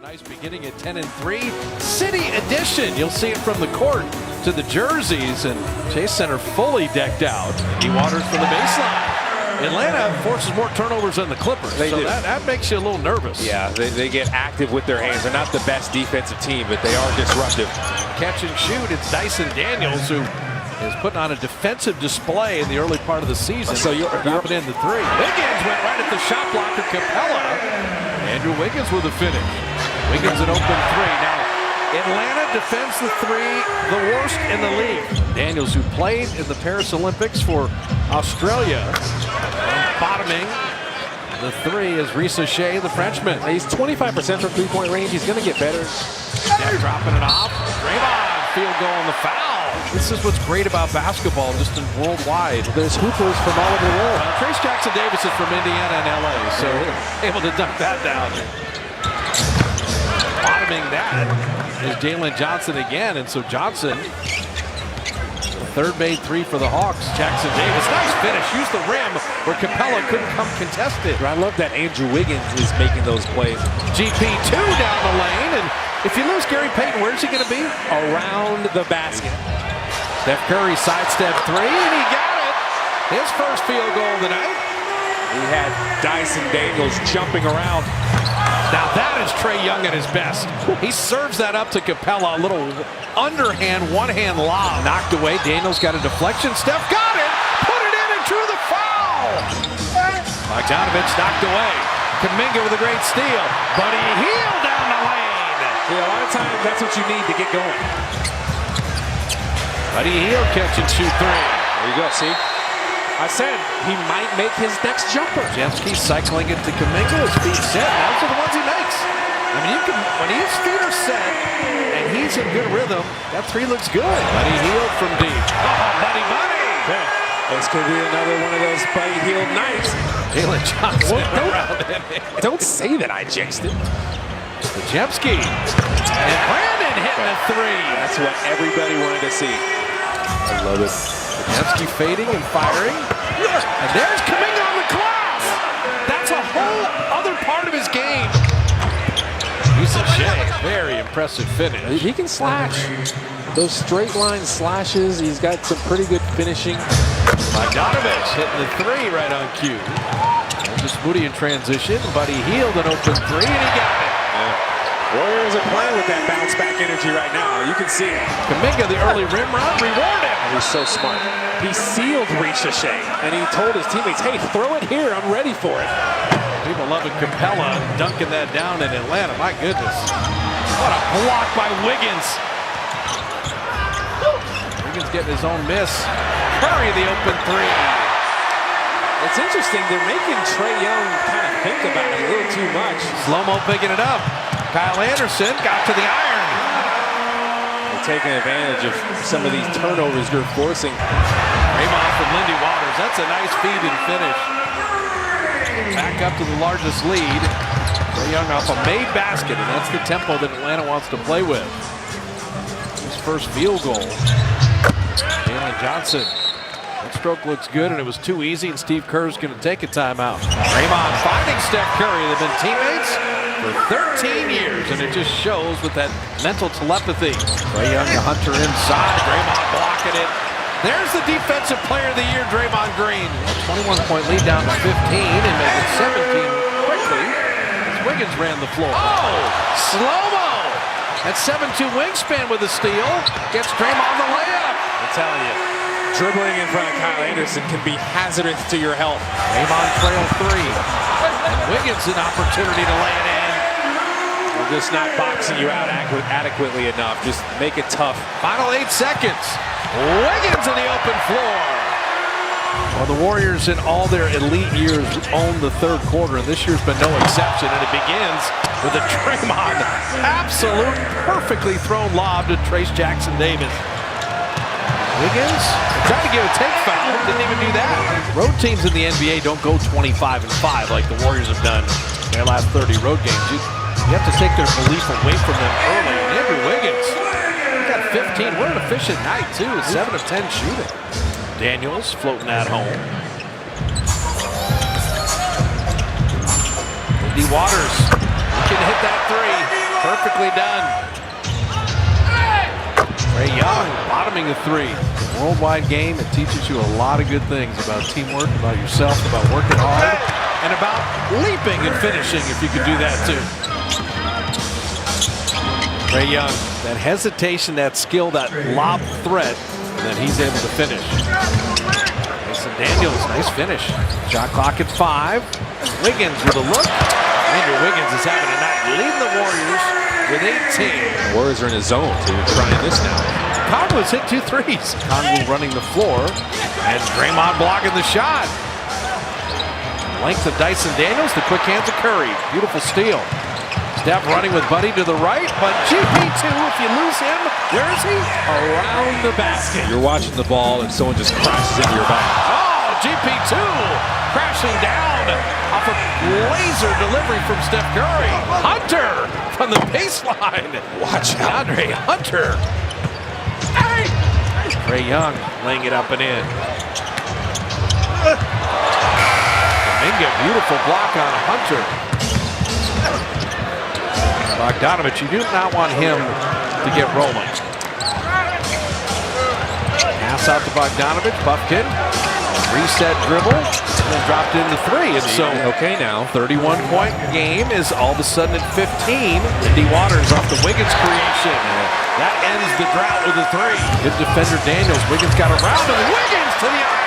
Nice beginning at 10-3. City edition. You'll see it from the court to the jerseys, and Chase Center fully decked out. He waters from the baseline. Atlanta forces more turnovers than the Clippers, so that makes you a little nervous. Yeah, they get active with their hands. They're not the best defensive team, but they are disruptive. Catch and shoot. It's Dyson Daniels who is putting on a defensive display in the early part of the season. So you're dropping in the three. Wiggins went right at the shot blocker, Capella. Andrew Wiggins with a finish. Wiggins an open three. Now, Atlanta defends the three the worst in the league. Daniels, who played in the Paris Olympics for Australia, bottoming the three is Risa Shea, the Frenchman. He's 25% from three-point range. He's going to get better. Steph dropping it off. Draymond, field goal on the foul. This is what's great about basketball, just in worldwide. There's hoopers from all over the world. Trace Jackson Davis is from Indiana and LA, so able to dunk that down. Bottoming that is Jalen Johnson again, and so Johnson, the third made three for the Hawks. Jackson Davis, nice finish, used the rim where Capella couldn't come contested. I love that Andrew Wiggins is making those plays. GP2 down the lane, and if you lose Gary Payton, where's he going to be? Around the basket. Steph Curry sidestep three, and he got it. His first field goal of the night. He had Dyson Daniels jumping around. Now that is Trae Young at his best. He serves that up to Capella, a little underhand, one-hand lob. Knocked away, Daniels got a deflection. Steph got it, put it in and drew the foul. Bogdanovich knocked away. Kuminga with a great steal. Buddy Hield down the lane. Yeah, a lot of times that's what you need to get going. Buddy Hield catch and shoot three. There you go, see? I said he might make his next jumper. Jemski cycling it to Kuminga. His feet set. Those are the ones he makes. I mean, you can, when his feet are set and he's in good rhythm, that three looks good. Buddy Hield from deep. Oh, Buddy. Yeah. This could be another one of those Buddy Hield nights. Jalen Johnson don't say that I jinxed it. Jemski. And Brandon hitting a three. That's what everybody wanted to see. I love it. Jemski fading and firing. And there's Kuminga on the glass. That's a whole other part of his game. Risa Shea, very impressive finish. He can slash. Those straight line slashes, he's got some pretty good finishing. Bogdanovich hitting the three right on cue. Just Moody in transition. Buddy Hield an open three, and he got it. Warriors are playing with that bounce back energy right now. You can see it. Kuminga, the early rim run, rewarded. He's so smart. He sealed Risa Shea, and he told his teammates, hey, throw it here. I'm ready for it. People loving Capella dunking that down in Atlanta. My goodness. What a block by Wiggins. Wiggins getting his own miss. Curry the open three. It's interesting. They're making Trae Young kind of think about it a little too much. Slow-mo picking it up. Kyle Anderson got to the iron. They're taking advantage of some of these turnovers they're forcing. Draymond from Lindy Waters. That's a nice feed and finish. Back up to the largest lead. Trae Young off a made basket, and that's the tempo that Atlanta wants to play with. His first field goal. Jalen Johnson. That stroke looks good, and it was too easy, and Steve Kerr's going to take a timeout. Draymond finding Steph Curry. They've been teammates for 13 years, and it just shows with that mental telepathy. Trae Young, the hunter inside. Draymond blocking it. There's the Defensive Player of the Year, Draymond Green. A 21-point lead down to 15 and make it 17 quickly as Wiggins ran the floor. Oh, slow-mo. That 7'2" wingspan with a steal gets Draymond the layup. I'm telling you, dribbling in front of Kyle Anderson can be hazardous to your health. Draymond trail three. And Wiggins an opportunity to lay it in. We're just not boxing you out adequately enough. Just make it tough. Final 8 seconds. Wiggins in the open floor. Well, the Warriors in all their elite years own the third quarter, and this year's been no exception. And it begins with a Draymond absolute perfectly thrown lob to Trace Jackson Davis. Wiggins tried to give a take foul, didn't even do that. Road teams in the NBA don't go 25-5 like the Warriors have done in their last 30 road games. You have to take their belief away from them early. And Andrew Wiggins, he got 15. What an efficient night, too. 7 of 10 shooting. Daniels floating that home. Lindy Waters, he can hit that three. Perfectly done. Trae Young bottoming the three. Worldwide game, it teaches you a lot of good things about teamwork, about yourself, about working hard, and about leaping and finishing if you can do that too. Trae Young, that hesitation, that skill, that lob threat, and then he's able to finish. Dyson Daniels, nice finish. Shot clock at 5. Wiggins with a look. Andrew Wiggins is having a night, leading the Warriors with 18. The Warriors are in a zone to trying this now. Conley's hit 2 threes. Conley running the floor, and Draymond blocking the shot. Length of Dyson Daniels, the quick hands of Curry. Beautiful steal. Steph running with Buddy to the right, but GP2, if you lose him, where is he? Around the basket. You're watching the ball and someone just crashes into your back. Oh, GP2 crashing down off a laser delivery from Steph Curry. Hunter from the baseline. Watch out. DeAndre Hunter. Hey! Trae Young laying it up and in. Kuminga, beautiful block on Hunter. Bogdanovich, you do not want him to get rolling. Pass out to Bogdanovich, Buffkin, reset dribble, and then dropped into 3. And so, okay now, 31-point game is all of a sudden at 15. Lindy Waters off the Wiggins creation. That ends the drought with a 3. Good defender Daniels. Wiggins got around him. Wiggins to the iron.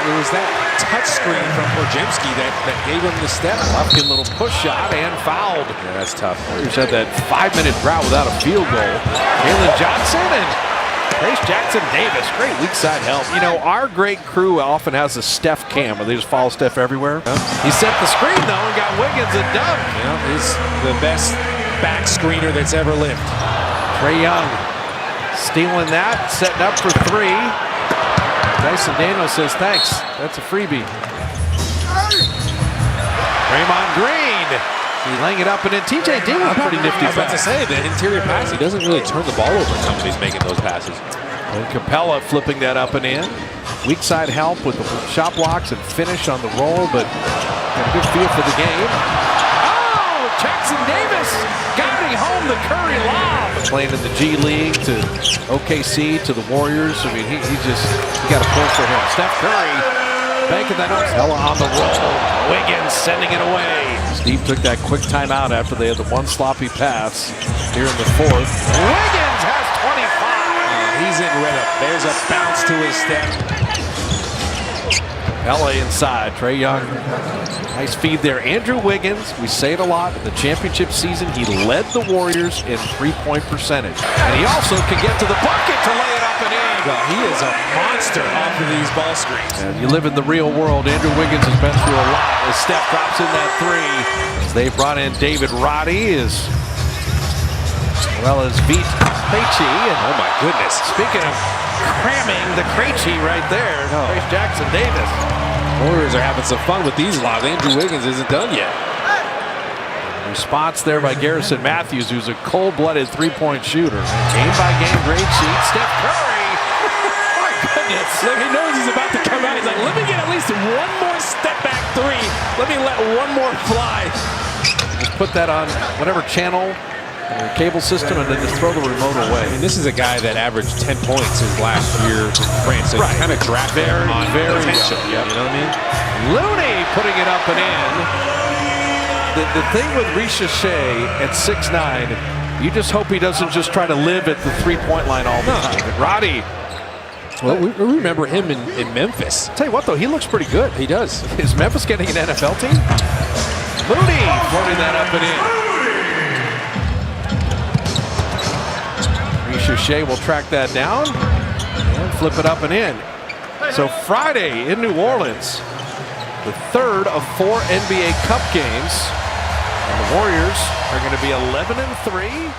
It was that touch screen from Podziemski that gave him the step. Buffkin little push shot and fouled. Yeah, that's tough. Warriors had that 5-minute drought without a field goal. Jalen Johnson and Trace Jackson Davis. Great weak side help. You know, our great crew often has a Steph cam where they just follow Steph everywhere. He set the screen though and got Wiggins a dunk. Yeah, he's the best back screener that's ever lived. Trae Young stealing that, setting up for 3. Dyson Daniels says thanks. That's a freebie. Draymond Green. He's laying it up and then TJ Dingle, pretty nifty. I was about to say, the interior pass, he doesn't really turn the ball over when somebody's making those passes. And Capella flipping that up and in. Weak side help with the shot blocks and finish on the roll, but got a good feel for the game. Oh, Jackson Davis guiding home the Curry lob. Playing in the G League to OKC to the Warriors. I mean, you got to pull for him. Steph Curry banking that up. Ella on the roll. Wiggins sending it away. Steve took that quick timeout after they had the one sloppy pass here in the 4th. Wiggins has 25. He's in rhythm. There's a bounce to his step. LA inside. Trae Young. Nice feed there. Andrew Wiggins, we say it a lot, in the championship season, he led the Warriors in three-point percentage. And he also can get to the bucket to lay it up and in. Well, he is a monster off of these ball screens. And you live in the real world. Andrew Wiggins has been through a lot as Steph drops in that 3. They brought in David Roddy as well as Vit Krejci. And oh my goodness. Speaking of cramming the Krejci right there, Trace Jackson Davis. Warriors are having some fun with these lobs. Andrew Wiggins isn't done yet. Response there by Garrison Matthews, who's a cold-blooded three-point shooter. Game-by-game grade sheet. Steph Curry. My goodness. He knows he's about to come out. He's like, let me get at least one more step-back 3. Let me let one more fly. Just put that on whatever channel or cable system and then just throw the remote away. I mean, this is a guy that averaged 10 points his last year in France. So right. Kind of draft him on potential. Yep. You know what I mean? Looney putting it up and in. The thing with Richeche at 6'9", you just hope he doesn't just try to live at the three-point line all the time. And Roddy. Well, we remember him in Memphis. Tell you what, though, he looks pretty good. He does. Is Memphis getting an NFL team? Looney floating that up and in. Richeche will track that down and flip it up and in. So Friday in New Orleans, the 3rd of 4 NBA Cup games. And the Warriors are going to be 11-3.